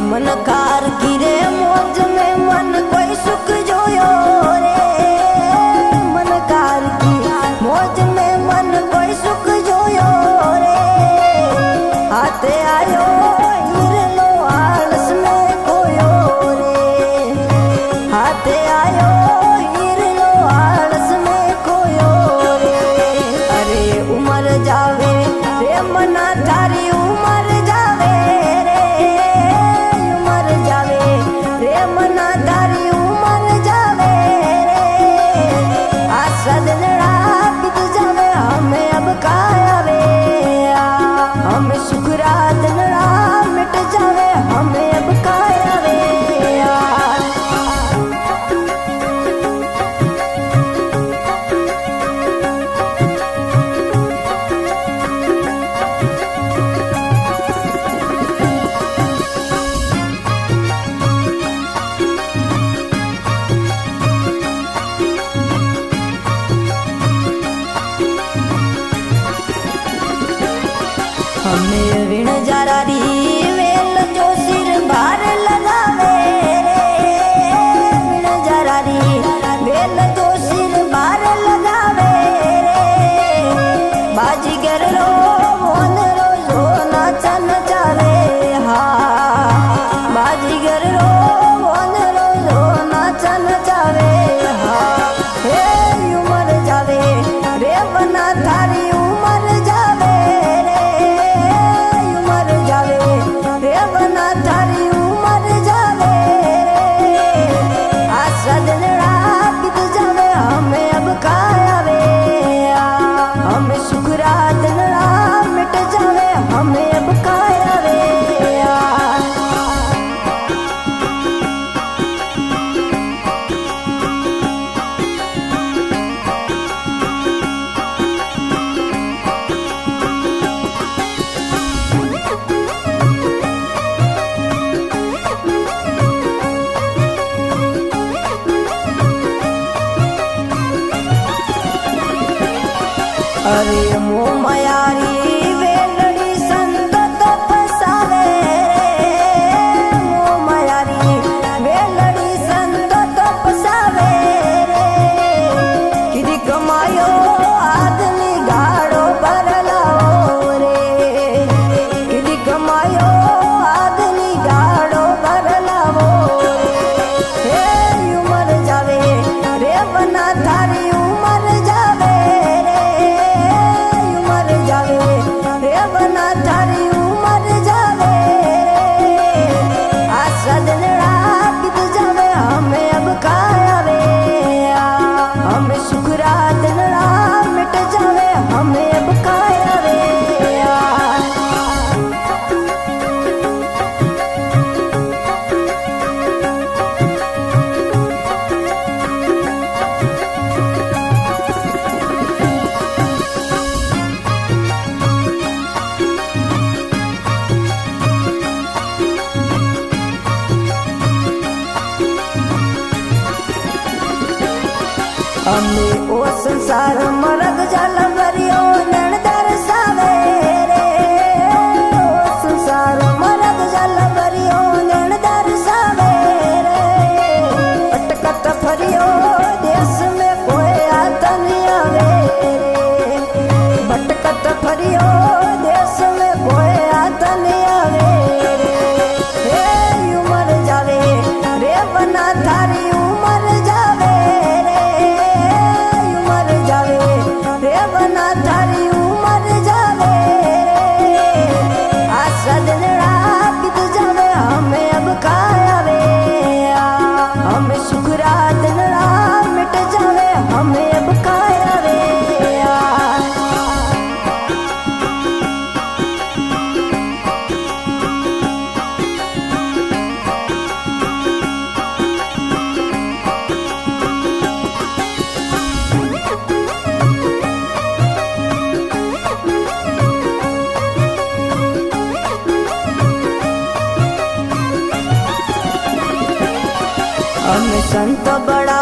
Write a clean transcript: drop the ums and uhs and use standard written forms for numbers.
मन कार की रे मौज में मन कोई सुख जोयो रे, मन कार की मौज में मन कोई सुख जोयो रे। हाथे आयो हिरलो आलस में खोयो रे, हाथे आयो हिरलो आलस में खोयो रे। अरे उमर जावे रे मना थारी उमर जावे रे, उमर जावे रे मना थारी उमर जावे रे। आशा दिलड़ा बीत जावे हमें अब कायावे, हमें शुक्रा दिलड़ा मिट जावे हमें अब कायावे। हमें ऋण जारी वेल जो सिर भार लगावे रे, ऋण जारी वेल जो सिर भार लगावे रे। बाजीगर रो मोन रो जो नाचन चावे, हाँ बाजीगर रो मोन रो जो नाचन चावे। हाँ हे उमर जावे रे बना थारी उमर जावे रे, उमर जावे रे बना थारी उमर जावे रे। आशा दिलड़ा बीत जावे हमें अब कायावे, हमें शुक्रा दिलड़ा मिट जावे हमें अब कायावे। अरे मो मायारी वेलड़ी संत तो फसावे रे, मो मायारी वेलड़ी संत तो फसावे रे। किदी कमायो आदमी गाड़ो भरलाओ रे, किदी कमायो आदमी गाड़ो भरलाओ रे। हे उमर जावे रे बना थारी उमर जावे रे, उमर जावे रे बना थारी उमर जावे रे। आशा दिलड़ा बीत जावे हमें अब कायावे, हमें शुक्रा दिलड़ा मिट जावे हमें अब कायावे। हमें ओ संसार मरग जल भरियो नैन दरसावे रे, ओ संसार मरग जल भरियो नैन दरसावे रे। अटकत फरियो देश में कोई हाथ नहीं आवे रे, भटकत फरियो देश में कोई हाथ नहीं आवे रे। हे उमर जावे रे बना थारी उमर जावे रे, उमर जावे रे बना थारी उमर जावे रे। आशा दिलड़ा बीत जावे हमें अब कायावे, हमें शुक्रा दिलड़ा मिट जावे हमें अब कायावे। हम संत बड़ा